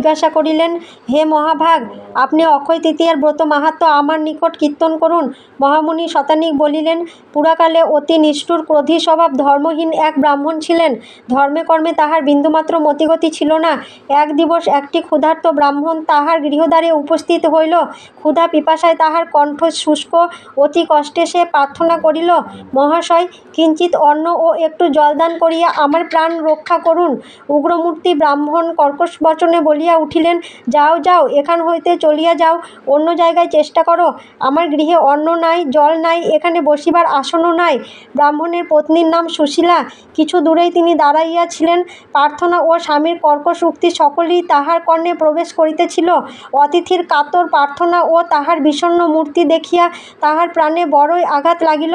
জিজ্ঞাসা করিলেন, হে মহাভাগ, আপনি অক্ষয় তৃতীয়ার ব্রত মাহাত্ম্য আমার নিকট কীর্তন করুন। মহামুনি শতানিক বলিলেন, পুরাকালে অতি নিষ্ঠুর ক্রোধী স্বভাব ধর্মহীন এক ব্রাহ্মণ ছিলেন। ধর্মে কর্মে তাহার বিন্দুমাত্র মতিগতি ছিল না। এক দিবস একটি ক্ষুধার্ত ব্রাহ্মণ তাহার গৃহদ্বারে উপস্থিত হইল। ক্ষুধা পিপাসায় তাহার কণ্ঠ শুষ্ক। অতি কষ্টে সে প্রার্থনা করিল, মহাশয়, কিঞ্চিৎ অন্ন ও একটু জলদান করিয়া আমার প্রাণ রক্ষা করুন। উগ্রমূর্তি ব্রাহ্মণ কর্কশ বচনে বলিয়া উঠিলেন, যাও যাও, এখান হইতে চলিয়া যাও, অন্য জায়গায় চেষ্টা করো। আমার গৃহে অন্ন নাই, জল নাই, এখানে বসিবার আসনও নাই। ব্রাহ্মণের পত্নীর নাম সুশীলা। কিছু দূরেই তিনি দাঁড়াইয়াছিলেন। প্রার্থনা ও স্বামীর কর্কশ উক্তি সকলই তাহার কর্ণে প্রবেশ করিতেছিল। অতিথির কাতর প্রার্থনা ও তাহার বিষণ্ণ মূর্তি দেখিয়া তাহার প্রাণে বড়ই আঘাত লাগিল,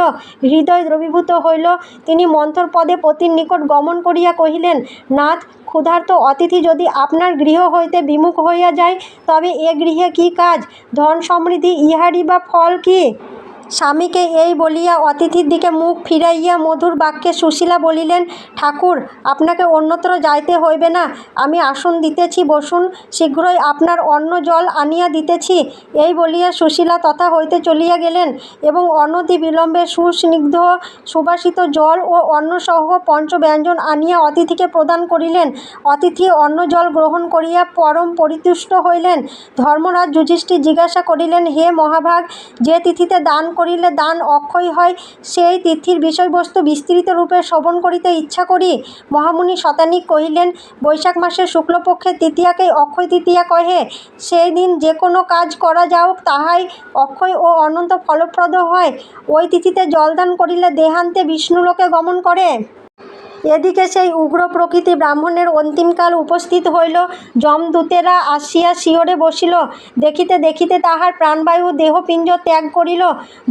হৃদয় দ্রবীভূত হইল। তিনি মন্থর পদে পতির নিকট গমন করিয়া কহিলেন, নাথ, ক্ষুধার্ত অতিথি যদি আপনার গৃহ হইতে বিমুখ হইয়া যায়, তবে এ গৃহে কী কাজ? ধন সমৃদ্ধি, ইহারই বা ফল কী? স্বামীকে এই বলিয়া অতিথির দিকে মুখ ফিরাইয়া মধুর বাক্যে সুশীলা বলিলেন, ঠাকুর, আপনাকে অন্যত্র যাইতে হইবে না। আমি আসন দিতেছি, বসুন। শীঘ্রই আপনার অন্ন জল আনিয়া দিতেছি। এই বলিয়া সুশীলা তথা হইতে চলিয়া গেলেন এবং অনতি বিলম্বে সুস্নিগ্ধ সুবাসিত জল ও অন্নসহ পঞ্চব্যঞ্জন আনিয়া অতিথিকে প্রদান করিলেন। অতিথি অন্ন জল গ্রহণ করিয়া পরম পরিতুষ্ট হইলেন। ধর্মরাজ যুধিষ্ঠির জিজ্ঞাসা করিলেন, হে মহাভাগ, যে তিথিতে দান করিলে দান অক্ষয় হয়, সেই তিথির বিষয়বস্তু বিস্তৃত রূপে শ্রবণ করিতে ইচ্ছা করি। মহামুনি শতানিক কহিলেন, বৈশাখ মাসের শুক্লপক্ষের তৃতীয়াকেই অক্ষয় তৃতীয়া কহে। সেই দিন যে কোনো কাজ করা যাওক, তাহাই অক্ষয় ও অনন্ত ফলপ্রদ হয়। ওই তিথিতে জলদান করিলে দেহান্তে বিষ্ণুলোকে গমন করে। এদিকে সেই উগ্র প্রকৃতি ব্রাহ্মণের অন্তিমকাল উপস্থিত হইল। যমদূতেরা আসিয়া শিয়রে বসিল। দেখিতে দেখিতে তাহার প্রাণবায়ু দেহপিঞ্জ ত্যাগ করিল।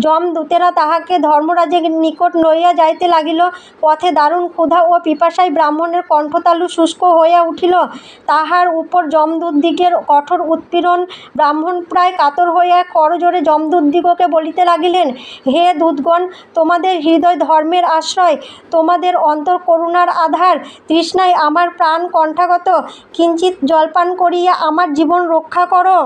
যমদূতেরা তাহাকে ধর্মরাজের নিকট লইয়া যাইতে লাগিল। পথে দারুণ ক্ষুধা ও পিপাসায় ব্রাহ্মণের কণ্ঠতালু শুষ্ক হইয়া উঠিল। তাহার উপর যমদূতদিগের কঠোর উৎপীড়ন। ব্রাহ্মণ প্রায় কাতর হইয়া করজোড়ে যমদূতদিগকে বলিতে লাগিলেন, হে দূতগণ, তোমাদের হৃদয় ধর্মের আশ্রয়, তোমাদের অন্তর করুণার আধার। তৃষ্ণায় আমার প্রাণ কণ্ঠাগত। কিঞ্চিৎ জলপান করিয়া আমার জীবন রক্ষা করো।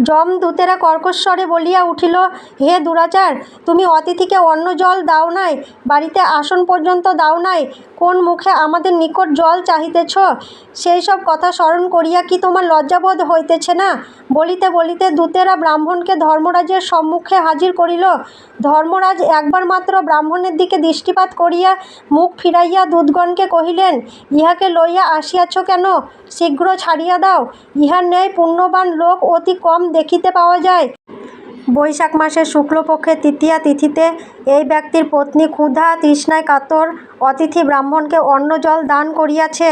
যমদূতেরা কর্কশ্বরে বলিয়া উঠিল, হে দুরাচার, তুমি অতিথিকে অন্ন জল দাও নাই, বাড়িতে আসন পর্যন্ত দাও নাই, কোন মুখে আমাদের নিকট জল চাহিতেছ? সেই সব কথা স্মরণ করিয়া কি তোমার লজ্জাবোধ হইতেছে না? বলিতে বলিতে দূতেরা ব্রাহ্মণকে ধর্মরাজের সম্মুখে হাজির করিল। ধর্মরাজ একবার মাত্র ব্রাহ্মণের দিকে দৃষ্টিপাত করিয়া মুখ ফিরাইয়া দূতগণকে কহিলেন, ইহাকে লইয়া আসিয়াছ কেন? শীঘ্র ছাড়িয়া দাও। ইহার ন্যায় পুণ্যবান লোক অতি কম দেখিতে পাওয়া যায়। বৈশাখ মাসের শুক্লপক্ষের তৃতীয়া তিথিতে এই ব্যক্তির পত্নী ক্ষুধা তৃষ্ণায় কাতর। অতিথি ব্রাহ্মণকে অন্ন জল দান করিয়াছে।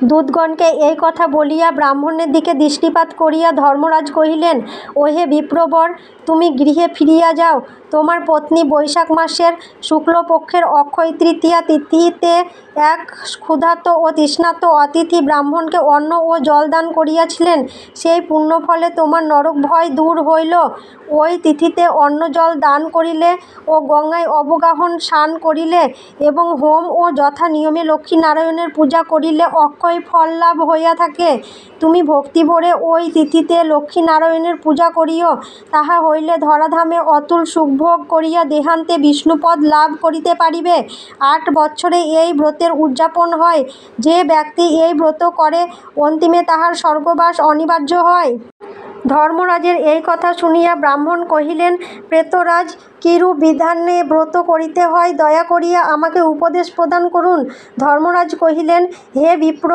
দূতগণকে এই কথা বলিয়া ব্রাহ্মণের দিকে দৃষ্টিপাত করিয়া ধর্মরাজ কহিলেন, ওহে বিপ্রবর, তুমি গৃহে ফিরিয়া যাও। তোমার পত্নী বৈশাখ মাসের শুক্লপক্ষের অক্ষয় তৃতীয়া তিথিতে এক ক্ষুধার্ত ও তৃষ্ণার্ত অতিথি ব্রাহ্মণকে অন্ন ও জল দান করিয়াছিলেন। সেই পুণ্যফলে তোমার নরক ভয় দূর হইল। ওই তিথিতে অন্ন জল দান করিলে ও গঙ্গায় অবগাহন স্নান করিলে এবং হোম ও যথা নিয়মে লক্ষ্মীনারায়ণের পূজা করিলে অক্ষয় ফল লাভ হইয়া থাকে। তুমি ভক্তিভরে ওই তিথিতে লক্ষ্মীনারায়ণের পূজা করিও। তাহা হইলে ধরাধামে অতুল সুখভোগ করিয়া দেহান্তে বিষ্ণুপদ লাভ করিতে পারিবে। 8 বৎসরে এই ব্রতের উদযাপন হয়। যে ব্যক্তি এই ব্রত করে, অন্তিমে তাহার স্বর্গবাস অনিবার্য হয়। ধর্মরাজের এই কথা শুনিয়া ব্রাহ্মণ কহিলেন, প্রেতরাজ, কিরূপ বিধানে ব্রত করিতে হয়, দয়া করিয়া আমাকে উপদেশ প্রদান করুন। ধর্মরাজ কহিলেন, হে বিপ্র,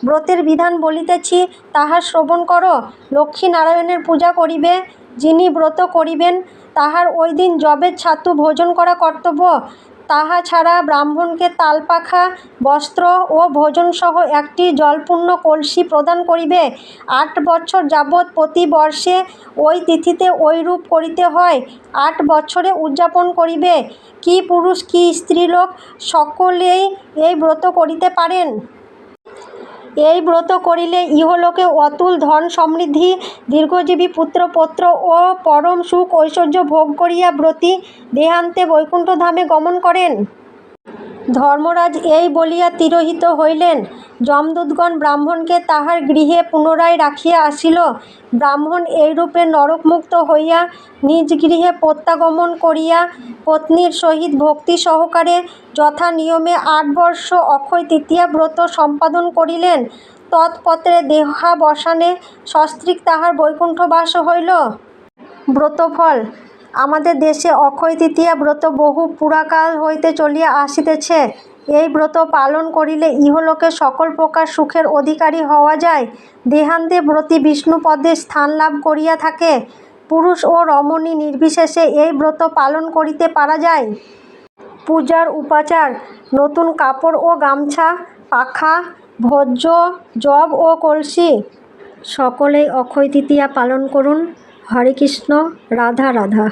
ব্রতের বিধান বলিতেছি, তাহা শ্রবণ কর। লক্ষ্মীনারায়ণের পূজা করিবে। যিনি ব্রত করিবেন, তাহার ওই দিন যবের ছাতু ভোজন করা কর্তব্য। তাহা ছাড়া ব্রাহ্মণকে তালপাখা, বস্ত্র ও ভোজনসহ একটি জলপূর্ণ কলসি প্রদান করিবে। 8 বৎসর যাবৎ প্রতি বর্ষে ওই তিথিতে ঐরূপ করিতে হয়। 8 বৎসরে উদযাপন করিবে। কি পুরুষ কি স্ত্রীলোক সকলেই এই ব্রত করিতে পারেন। এই ব্রত করিলে ইহলোকে অতুল ধন সমৃদ্ধি, দীর্ঘজীবী পুত্র পৌত্র ও পরম সুখ ঐশ্বর্য ভোগ করিয়া ব্রতী দেহান্তে বৈকুণ্ঠধামে গমন করেন। ধর্মরাজ এই বলিয়া তিরোহিত হইলেন। যমদূতগণ ব্রাহ্মণকে তাহার গৃহে পুনরায় রাখিয়া আসিল। ব্রাহ্মণ এইরূপে নরকমুক্ত হইয়া নিজ গৃহে প্রত্যাগমন করিয়া পত্নীর সহিত ভক্তি সহকারে যথা নিয়মে 8 বর্ষ অক্ষয় তৃতীয়া ব্রত সম্পাদন করিলেন। তৎপত্রে দেহাবসানে সস্ত্রীক তাহার বৈকুণ্ঠবাস হইল। ব্রতফল: আমাদের দেশে অক্ষয় তৃতীয়া ব্রত বহু পুরাকাল হইতে চলিয়া আসিতেছে। এই ব্রত পালন করিলে ইহলোকে সকল প্রকার সুখের অধিকারী হওয়া যায়। দেহান্তে ব্রতী বিষ্ণুপদে স্থান লাভ করিয়া থাকে। পুরুষ ও রমণী নির্বিশেষে এই ব্রত পালন করিতে পারা যায়। পূজার উপাচার: নতুন কাপড় ও গামছা, পাখা, ভোজ্য, যব ও কলসি। সকলেই অক্ষয় তৃতীয়া পালন করুন। হরে কৃষ্ণ, রাধা রাধা।